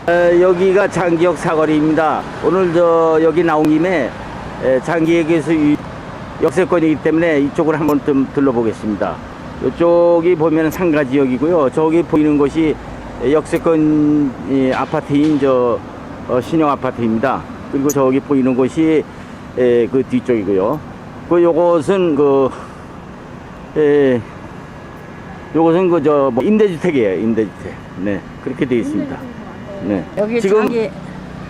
여기가 장기역 사거리입니다. 오늘 여기 나온 김에 장기역에서 역세권이기 때문에 이쪽을 한번 좀 둘러보겠습니다. 이쪽이 보면 상가지역이고요. 저기 보이는 곳이 역세권 아파트인 신형 아파트입니다. 그리고 저기 보이는 곳이 그 뒤쪽이고요. 요것은 요것은 뭐 임대주택이에요. 임대주택. 네, 그렇게 되어 있습니다. 네. 여기 지금 장기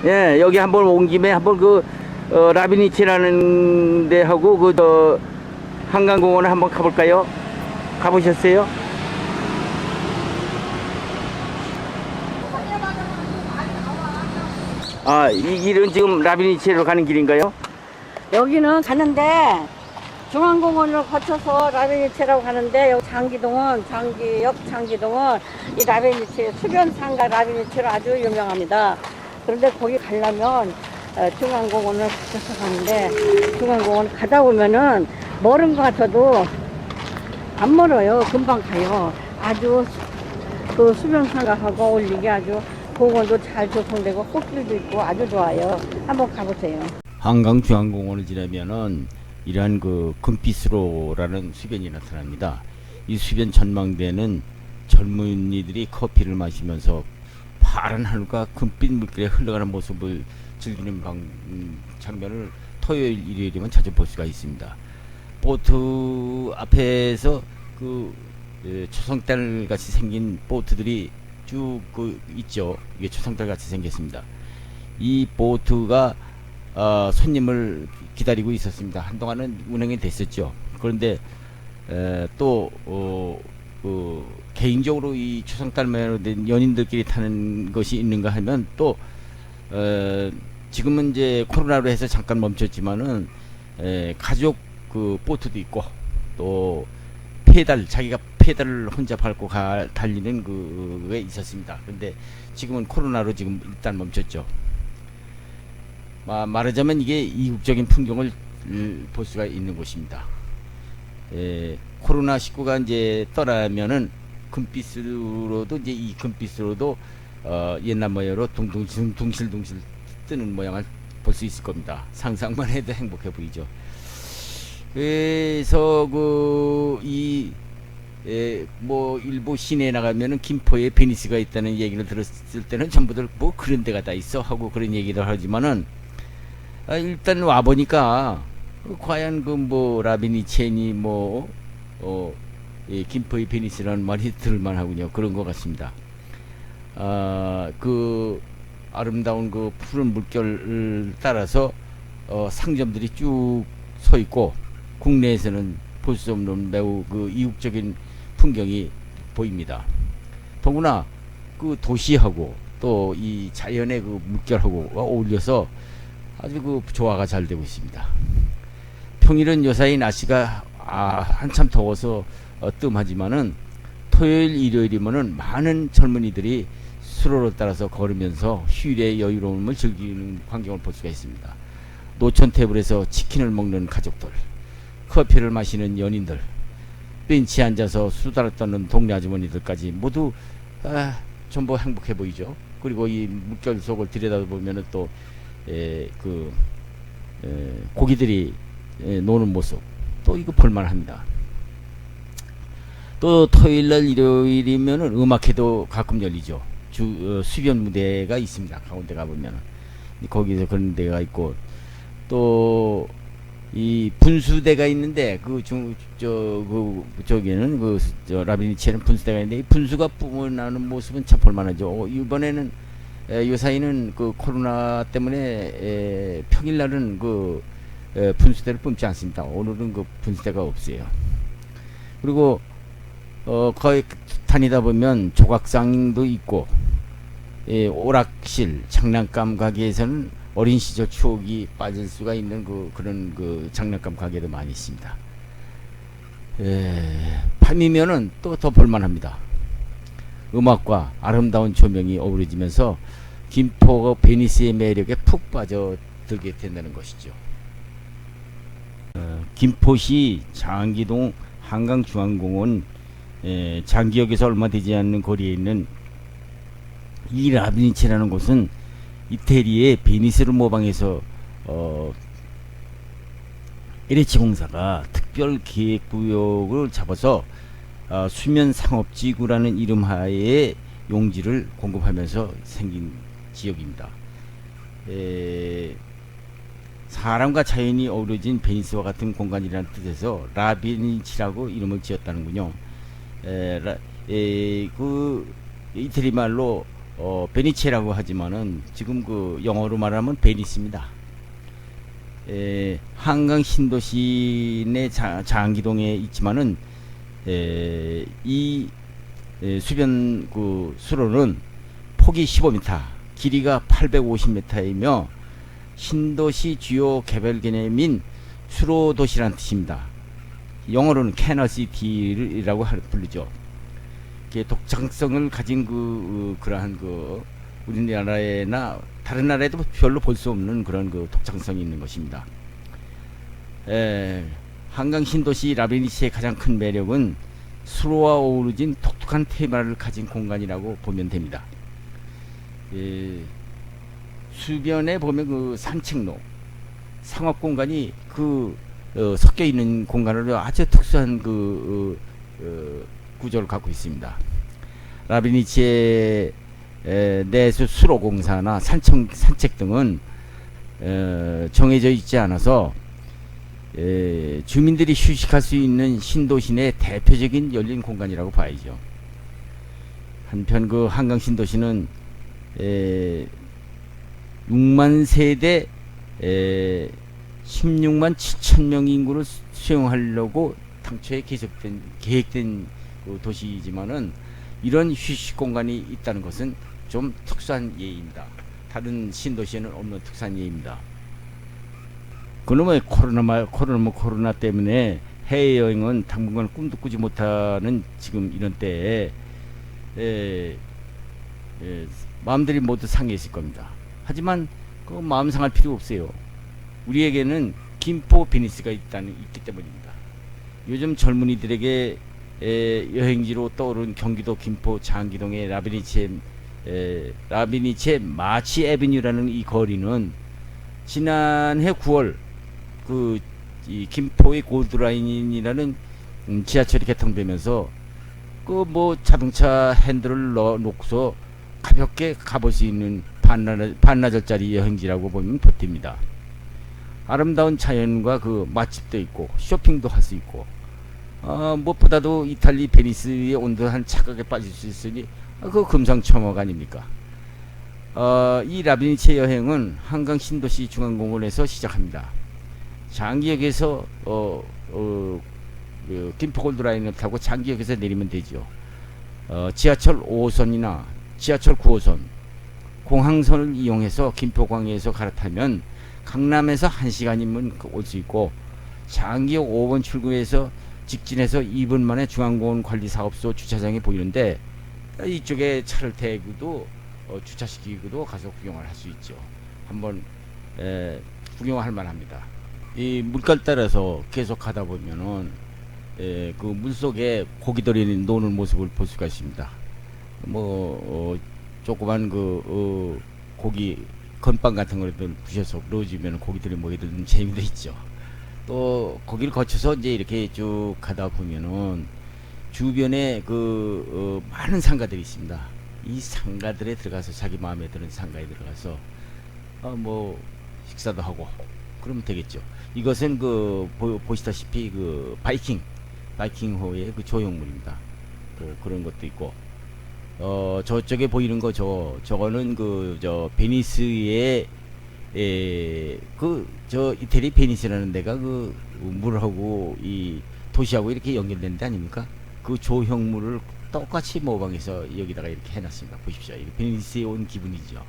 예, 여기 한번 온 김에 한번 라비니치라는 데하고 한강공원에 한번 가볼까요? 가보셨어요? 아, 이 길은 지금 라비니치로 가는 길인가요? 여기는 가는데 중앙공원을 거쳐서 라비니체라고 가는데 여기 장기동은 이 라비니체 수변상가 라비니체로 아주 유명합니다. 그런데 거기 가려면 중앙공원을 거쳐서 가는데 중앙공원 가다 보면은 멀은 것 같아도 안 멀어요. 금방 가요. 아주 그 수변상가하고 어울리게 아주 공원도 잘 조성되고 꽃길도 있고 아주 좋아요. 한번 가보세요. 한강중앙공원을 지나면은 이러한 금빛으로라는 수변이 나타납니다. 이 수변 전망대는 젊은이들이 커피를 마시면서 파란 하늘과 금빛 물결에 흘러가는 모습을 즐기는 장면을 토요일, 일요일이면 자주 볼 수가 있습니다. 보트 앞에서 초성달 같이 생긴 보트들이 쭉 있죠. 이게 초성달 같이 생겼습니다. 이 보트가 손님을 기다리고 있었습니다. 한동안은 운행이 됐었죠. 그런데 개인적으로 이 초성달매로 된 연인들끼리 타는 것이 있는가 하면 지금은 이제 코로나로 해서 잠깐 멈췄지만은 가족 보트도 있고 또 자기가 페달을 혼자 밟고 달리는 그게 있었습니다. 그런데 지금은 코로나로 지금 일단 멈췄죠. 말하자면 이게 이국적인 풍경을 볼 수가 있는 곳입니다. 코로나19가 이제 떠나면은 금빛으로도 이제 이 금빛으로도 옛날 모양으로 둥실둥실 뜨는 모양을 볼 수 있을 겁니다. 상상만 해도 행복해 보이죠. 그래서 일부 시내에 나가면은 김포에 베니스가 있다는 얘기를 들었을 때는 전부들 뭐 그런 데가 다 있어 하고 그런 얘기를 하지만은 일단 와 보니까 과연 라비니체니 김포의 베니스라는 말이 들을만하군요. 그런 것 같습니다. 아름다운 푸른 물결을 따라서 상점들이 쭉 서 있고 국내에서는 볼 수 없는 매우 이국적인 풍경이 보입니다. 더구나 도시하고 또 이 자연의 물결하고 어울려서 아주 조화가 잘 되고 있습니다. 평일은 요사이 날씨가 한참 더워서 뜸하지만은 토요일, 일요일이면은 많은 젊은이들이 수로를 따라서 걸으면서 휴일의 여유로움을 즐기는 광경을 볼 수가 있습니다. 노천 테이블에서 치킨을 먹는 가족들, 커피를 마시는 연인들, 벤치에 앉아서 수다를 떠는 동네 아주머니들까지 모두 전부 행복해 보이죠. 그리고 이 물결 속을 들여다보면은 또 고기들이 노는 모습 또 이거 볼만합니다. 또 토요일날 일요일이면은 음악회도 가끔 열리죠. 수변 무대가 있습니다. 가운데 가보면은 거기서 그런 데가 있고 또 이 분수대가 있는데 저기는 라비니체는 분수대가 있는데 이 분수가 뿜어나는 모습은 참 볼만하죠. 이번에는 요사이는 코로나 때문에 평일날은 분수대를 뿜지 않습니다. 오늘은 분수대가 없어요. 그리고 거기 다니다 보면 조각상도 있고 오락실, 장난감 가게에서는 어린 시절 추억이 빠질 수가 있는 그런 장난감 가게도 많이 있습니다. 밤이면은 또 더 볼만합니다. 음악과 아름다운 조명이 어우러지면서 김포가 베니스의 매력에 푹 빠져들게 된다는 것이죠. 김포시 장기동 한강중앙공원 장기역에서 얼마 되지 않는 거리에 있는 이 라비니체라는 곳은 이태리의 베니스를 모방해서 LH 공사가 특별 계획 구역을 잡아서 수면 상업지구라는 이름하에 용지를 공급하면서 생긴 지역입니다. 사람과 자연이 어우러진 베니스와 같은 공간이라는 뜻에서 라비니치라고 이름을 지었다는군요. 그 이태리 말로 베니체라고 하지만은 지금 그 영어로 말하면 베니스입니다. 한강 신도시 내 장기동에 있지만은 이 수변 그 수로는 폭이 15m, 길이가 850m이며 신도시 주요 개발 개념인 수로 도시라는 뜻입니다. 영어로는 캐너시티라고 부르죠. 독창성을 가진 그러한 우리나라에나 다른 나라에도 별로 볼 수 없는 그런 독창성이 있는 것입니다. 한강 신도시 라비니치의 가장 큰 매력은 수로와 어우러진 독특한 테마를 가진 공간이라고 보면 됩니다. 주변에 보면 그 산책로, 상업 공간이 섞여 있는 공간으로 아주 특수한 구조를 갖고 있습니다. 라비니치의 내수 수로 공사나 산책 등은 정해져 있지 않아서 주민들이 휴식할 수 있는 신도시 내 대표적인 열린 공간이라고 봐야죠. 한편 그 한강 신도시는 6만 세대 16만 7천 명 인구를 수용하려고 당초에 계획된 도시이지만은 이런 휴식 공간이 있다는 것은 좀 특수한 예입니다. 다른 신도시에는 없는 특수한 예입니다. 그놈의 코로나 때문에 해외여행은 당분간 꿈도 꾸지 못하는 지금 이런 때에 마음들이 모두 상해 있을 겁니다. 하지만 그 마음 상할 필요 없어요. 우리에게는 김포 베니스가 있기 때문입니다. 요즘 젊은이들에게 여행지로 떠오른 경기도 김포 장기동의 라비니체 마치 에비뉴라는 이 거리는 지난해 9월 이 김포의 골드라인이라는 지하철이 개통되면서 자동차 핸들을 놓고서 가볍게 가볼 수 있는 반나절짜리 여행지라고 보면 버팁니다. 아름다운 자연과 맛집도 있고 쇼핑도 할 수 있고 무엇보다도 이탈리 베니스의 온도한 착각에 빠질 수 있으니 금상첨화가 아닙니까? 이 라비니체 여행은 한강 신도시 중앙공원에서 시작합니다. 장기역에서 김포 골드라인을 타고 장기역에서 내리면 되죠. 지하철 5호선이나 지하철 9호선, 공항선을 이용해서 김포광역에서 갈아타면 강남에서 1시간이면 올 수 있고, 장기역 5번 출구에서 직진해서 2분 만에 중앙공원 관리사업소 주차장이 보이는데 이쪽에 차를 대고도 주차시키고도 가서 구경을 할 수 있죠. 한번 구경할 만합니다. 이 물가를 따라서 계속 가다 보면은 그 물속에 고기들이 노는 모습을 볼 수가 있습니다. 조그만 고기 건빵 같은 거를 부셔서 넣어주면 고기들이 먹이는 재미도 있죠. 또 거기를 거쳐서 이제 이렇게 쭉 가다 보면은 주변에 많은 상가들이 있습니다. 이 상가들에 들어가서 자기 마음에 드는 상가에 들어가서 식사도 하고 그러면 되겠죠. 이것은 보시다시피 바이킹호의 조형물입니다. 또 그런 것도 있고, 저쪽에 보이는 거 저거는 베니스의 이태리 베니스라는 데가 물하고 이 도시하고 이렇게 연결된 데 아닙니까? 그 조형물을 똑같이 모방해서 여기다가 이렇게 해놨습니다. 보십시오. 베니스에 온 기분이죠.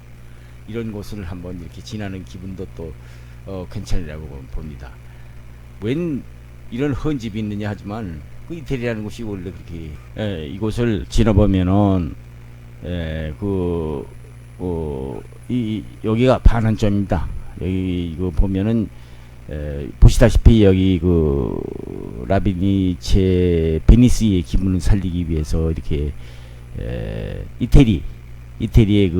이런 곳을 한번 이렇게 지나는 기분도 또 괜찮으라고 봅니다. 웬 이런 헌집이 있느냐 하지만 이태리라는 곳이 원래 그렇게 이곳을 지나보면은 여기가 반환점입니다. 여기 이거 보면은 보시다시피 여기 라비니체 베니스의 기분을 살리기 위해서 이렇게 이태리 이태리의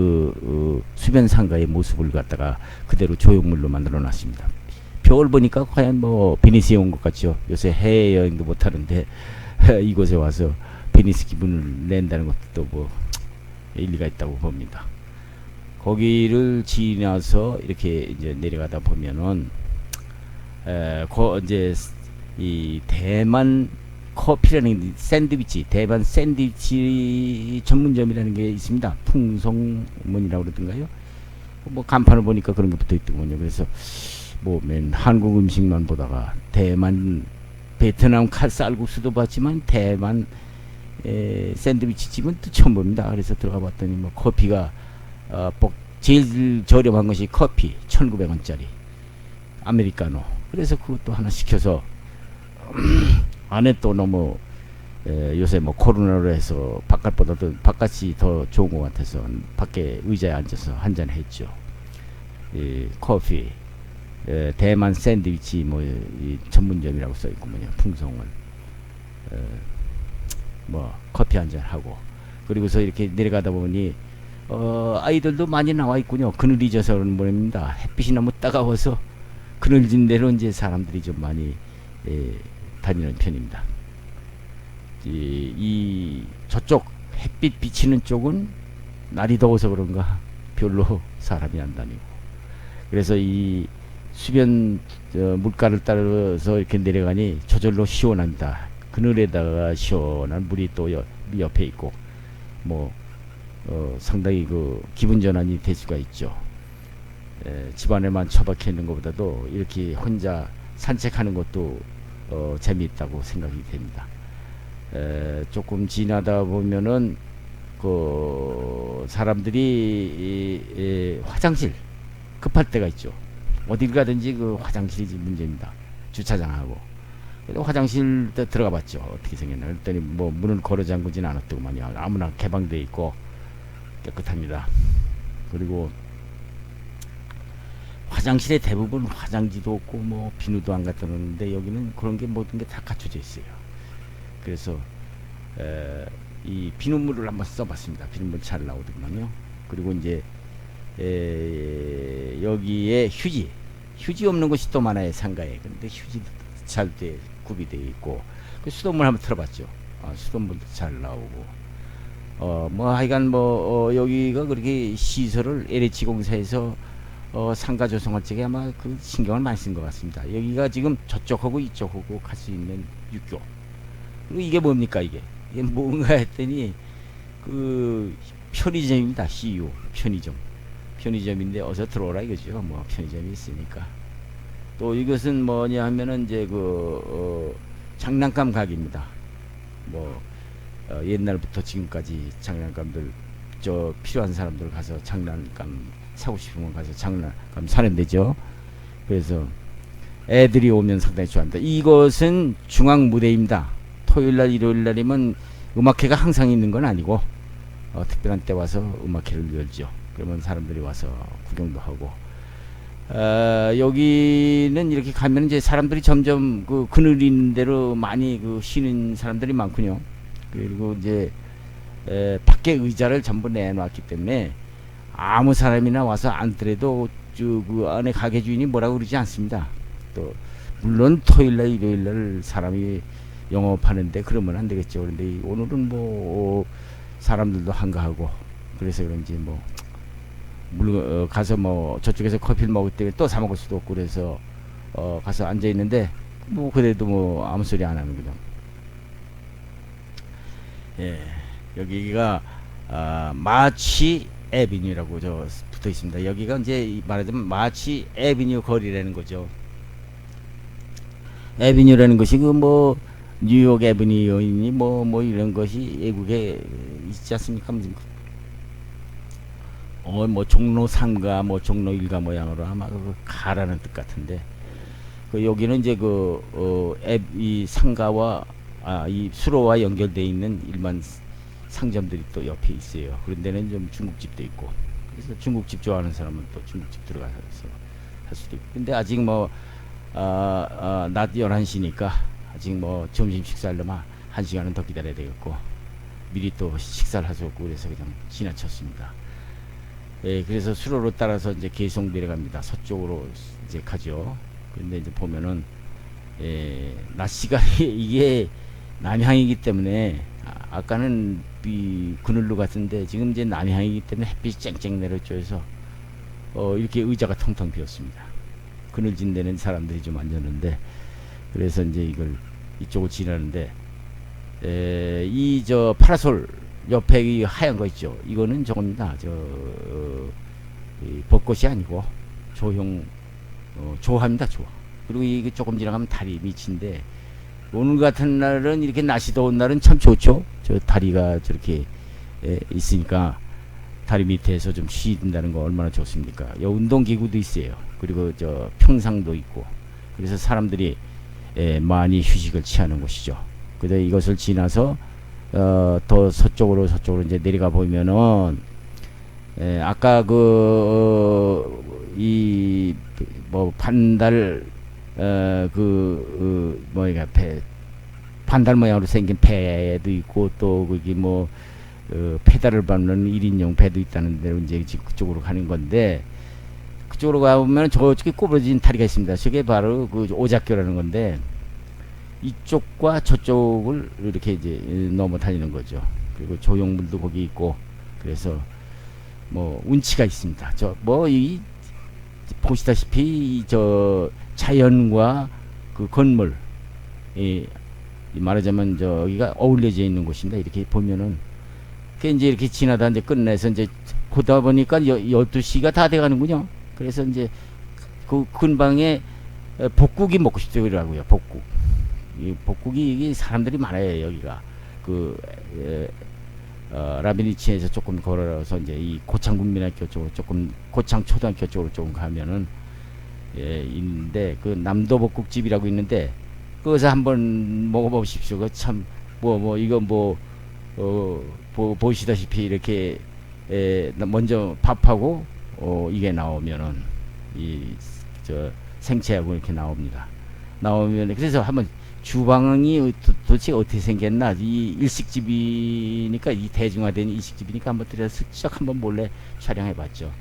수변 상가의 모습을 갖다가 그대로 조형물로 만들어 놨습니다. 벽을 보니까 과연 뭐 베니스에 온 것 같죠. 요새 해외 여행도 못 하는데 이곳에 와서 베니스 기분을 낸다는 것도 뭐 일리가 있다고 봅니다. 거기를 지나서 이렇게 이제 내려가다 보면은 이제 이 대만 커피라는 샌드위치, 대만 샌드위치 전문점이라는 게 있습니다. 풍성문이라고 그러던가요? 뭐 간판을 보니까 그런 게 붙어 있더군요. 그래서 뭐 맨 한국 음식만 보다가 대만, 베트남 쌀국수도 봤지만 대만 샌드위치 집은 또 처음 봅니다. 그래서 들어가 봤더니 뭐 커피가 제일 저렴한 것이 커피 1,900원짜리 아메리카노. 그래서 그것도 하나 시켜서 안에 또 너무 요새 뭐 코로나로 해서 바깥보다도 바깥이 더 좋은 것 같아서 밖에 의자에 앉아서 한잔 했죠. 커피, 대만 샌드위치 뭐 전문점이라고 써 있고 뭐냐 풍성은 뭐 커피 한잔 하고 그리고서 이렇게 내려가다 보니 아이들도 많이 나와 있군요. 그늘이 져서 그런 모양입니다. 햇빛이 너무 따가워서 그늘진 데로 이제 사람들이 좀 많이 다니는 편입니다. 저쪽 햇빛 비치는 쪽은 날이 더워서 그런가 별로 사람이 안 다니고 그래서 이 수변 물가를 따라서 이렇게 내려가니 저절로 시원합니다. 그늘에다가 시원한 물이 또 옆에 있고 뭐 상당히 기분 전환이 될 수가 있죠. 집안에만 처박혀 있는 것보다도 이렇게 혼자 산책하는 것도 재미있다고 생각이 됩니다. 조금 지나다 보면은 사람들이 화장실 급할 때가 있죠. 어딜 가든지 화장실이 문제입니다. 주차장하고. 그래서 화장실 들어가 봤죠. 어떻게 생겼나. 그랬더니 뭐 문을 걸어 잠그진 않았더구만요. 아무나 개방되어 있고 깨끗합니다. 그리고 화장실에 대부분 화장지도 없고 뭐 비누도 안 갖다 놓는데 여기는 그런 게 모든 게 다 갖춰져 있어요. 그래서 이 비눗물을 한번 써봤습니다. 비눗물 잘 나오더만요. 그리고 이제 여기에 휴지 없는 곳이 또 많아요. 상가에. 근데 휴지 잘 구비되어 있고 수돗물 한번 틀어봤죠. 수돗물도 잘 나오고 뭐 하여간 여기가 그렇게 시설을 LH 공사에서 상가 조성할 적에 아마 신경을 많이 쓴 것 같습니다. 여기가 지금 저쪽하고 이쪽하고 갈 수 있는 육교. 그리고 이게 뭡니까 이게 뭔가 했더니 편의점입니다. CU 편의점인데 어서 들어오라 이거죠. 뭐 편의점이 있으니까. 또 이것은 뭐냐 하면은 이제 장난감 가게입니다. 뭐 옛날부터 지금까지 장난감들 필요한 사람들 가서 장난감 사고 싶으면 가서 장난감 사는 데죠. 그래서 애들이 오면 상당히 좋아합니다. 이것은 중앙 무대입니다. 토요일날 일요일날이면 음악회가 항상 있는 건 아니고 특별한 때 와서 음악회를 열죠. 그러면 사람들이 와서 구경도 하고 여기는 이렇게 가면 이제 사람들이 점점 그늘인 대로 많이 쉬는 사람들이 많군요. 그리고 이제 밖에 의자를 전부 내놨기 때문에 아무 사람이나 와서 앉더라도 그 안에 가게 주인이 뭐라고 그러지 않습니다. 또 물론 토요일날 일요일날 사람이 영업하는데 그러면 안 되겠죠. 그런데 오늘은 뭐 사람들도 한가하고 그래서 그런지 뭐 가서 뭐 저쪽에서 커피를 먹을 때 또 사 먹을 수도 없고 그래서 가서 앉아 있는데 뭐 그래도 뭐 아무 소리 안 하는군요. 예, 여기가 마치 에비뉴라고 붙어 있습니다. 여기가 이제 말하자면 마치 에비뉴 거리라는 거죠. 에비뉴라는 것이 뭐 뉴욕 에비뉴이니 뭐 이런 것이 외국에 있지 않습니까? 뭐 종로 3가 뭐 종로 1가 모양으로 아마 가라는 뜻 같은데 여기는 이제 이 상가와 이 수로와 연결되어 있는 일반 상점들이 또 옆에 있어요. 그런 데는 좀 중국집도 있고 그래서 중국집 좋아하는 사람은 또 중국집 들어가서 할 수도 있고 근데 아직 뭐 낮 11시니까 아직 뭐 점심 식사하려면 1시간은 더 기다려야 되겠고 미리 또 식사를 하셨고 그래서 그냥 지나쳤습니다. 예, 그래서 수로로 따라서 이제 계속 내려갑니다. 서쪽으로 이제 가죠. 근데 이제 보면은 낮 시간이 이게 남향이기 때문에 아까는 그늘로 갔는데 지금 이제 남향이기 때문에 햇빛이 쨍쨍 내려줘서 이렇게 의자가 텅텅 비었습니다. 그늘진 데는 사람들이 좀 앉았는데 그래서 이제 이걸 이쪽을 지나는데 이 저 파라솔 옆에 이 하얀 거 있죠. 이거는 저겁니다. 이 벚꽃이 아니고 조형 조화입니다. 조화. 그리고 이게 조금 지나가면 다리 밑인데 오늘 같은 날은 이렇게 날씨 더운 날은 참 좋죠. 저 다리가 저렇게 있으니까 다리 밑에서 좀 쉬는다는 거 얼마나 좋습니까? 여 운동기구도 있어요. 그리고 저 평상도 있고 그래서 사람들이 많이 휴식을 취하는 곳이죠. 근데 이것을 지나서 더 서쪽으로 이제 내려가 보면은 아까 이 뭐 반달 뭐야 배 반달 모양으로 생긴 배도 있고 또 거기 뭐 페달을 밟는 1인용 배도 있다는 데로 이제 그쪽으로 가는 건데 그쪽으로 가보면 저쪽에 꼬부러진 다리가 있습니다. 저게 바로 그 오작교라는 건데 이쪽과 저쪽을 이렇게 이제 넘어 다니는 거죠. 그리고 조형물도 거기 있고 그래서 뭐 운치가 있습니다. 이 보시다시피 저 자연과 그 건물 이 말하자면 저기가 어울려져 있는 곳입니다. 이렇게 보면은 그 이제 이렇게 지나다 이제 끝내서 이제 보다 보니까 12시가 다 돼 가는군요. 그래서 이제 그 근방에 복국이 먹고 싶더라고요. 복국. 이 복국이 이게 사람들이 많아요. 여기가 라비니치에서 조금 걸어서 이제 이 고창국민학교 쪽으로 조금 고창초등학교 쪽으로 조금 가면은 있는데 그 남도 복국집이라고 있는데 그것을 한번 먹어보십시오. 그 참 이거 보시다시피 이렇게 먼저 밥하고 이게 나오면은 저 생채하고 이렇게 나오면 그래서 한번 주방이 도대체 어떻게 생겼나 이 일식집이니까 이 대중화된 일식집이니까 한번 들여서 슬쩍 한번 몰래 촬영해봤죠.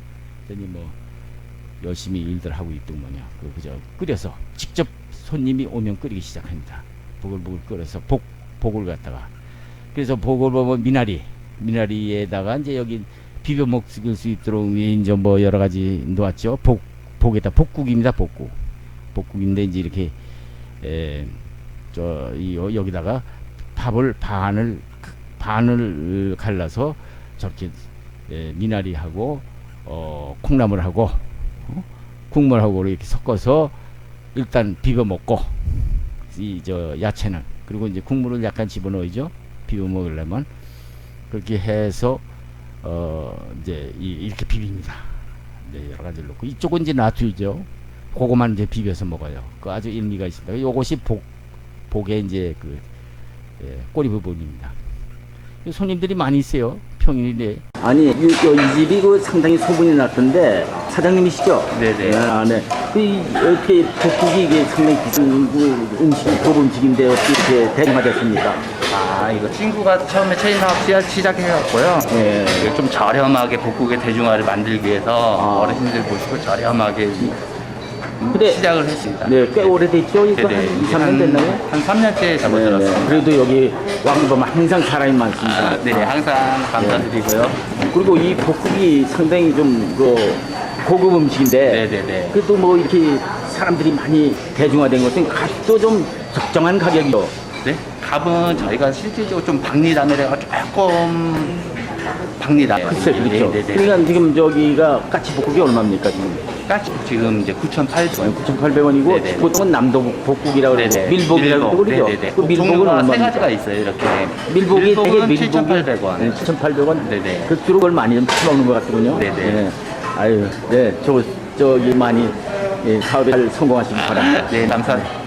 그랬더니 뭐 열심히 일들 하고 있더군요. 그저 끓여서 직접 손님이 오면 끓이기 시작합니다. 보글보글 끓여서 복을 갖다가 그래서 복을 보면 미나리에다가 이제 여기 비벼 먹을 수 있도록 위에 이제 뭐 여러 가지 놓았죠. 복에다 복국입니다. 복국인데 이제 이렇게 여기다가 밥을 반을 갈라서 저렇게 미나리하고 콩나물하고 국물하고 이렇게 섞어서 일단 비벼 먹고 야채는 그리고 이제 국물을 약간 집어넣어야죠. 비벼 먹으려면 그렇게 해서 이제 이렇게 비빕니다. 네, 여러 가지를 넣고 이쪽은 이제 놔두죠. 그거만 이제 비벼서 먹어요. 그 아주 일미가 있습니다. 요것이 복의 이제 꼬리 부분입니다. 손님들이 많이 있어요. 평일인데. 아니, 이 집이 상당히 소문이 났던데 사장님이시죠? 네네. 네. 이렇게 복국이 이게 상당히 비싼 음식이 도um식인데 어떻게 이렇게 대중화됐습니까? 이거 친구가 처음에 체인 사업 시작해갖고요. 네. 이거 좀 저렴하게 복국의 대중화를 만들기 위해서 어르신들 모시고 저렴하게 시작을 했습니다. 네, 꽤 오래됐죠? 이거 한 2, 3년 됐나요? 한 3년째 접어들었습니다. 네. 그래도 여기 와서 보면 항상 사람이 많습니다. 네, 항상 감사드리고요. 그리고 이 복국이 상당히 좀 고급 음식인데 네네네. 그래도 뭐 이렇게 사람들이 많이 대중화된 것은 값도 좀 적정한 가격이요. 네, 값은 저희가 실질적으로 좀 박리담에다가 조금 박리담. 글쎄, 그렇죠. 네네네. 그러니까 지금 저기가 까치복국이 얼마입니까 지금? 까치 지금 이제 9,800원. 9,800원이고 네네. 보통은 남도 복국이라고 그러고 네네. 밀복이라고 그러죠. 네네네. 그 밀복은 종류가 세 얼마입니까? 가지가 있어요. 이렇게 밀복은 밀복은 7,800원. 7,800원. 네네. 그 주로 걸 많이 좀 처먹는 것 같더군요. 네네. 네. 아유, 네, 저기 많이 사업에 잘 성공하시기 바랍니다. 네, 감사합니다.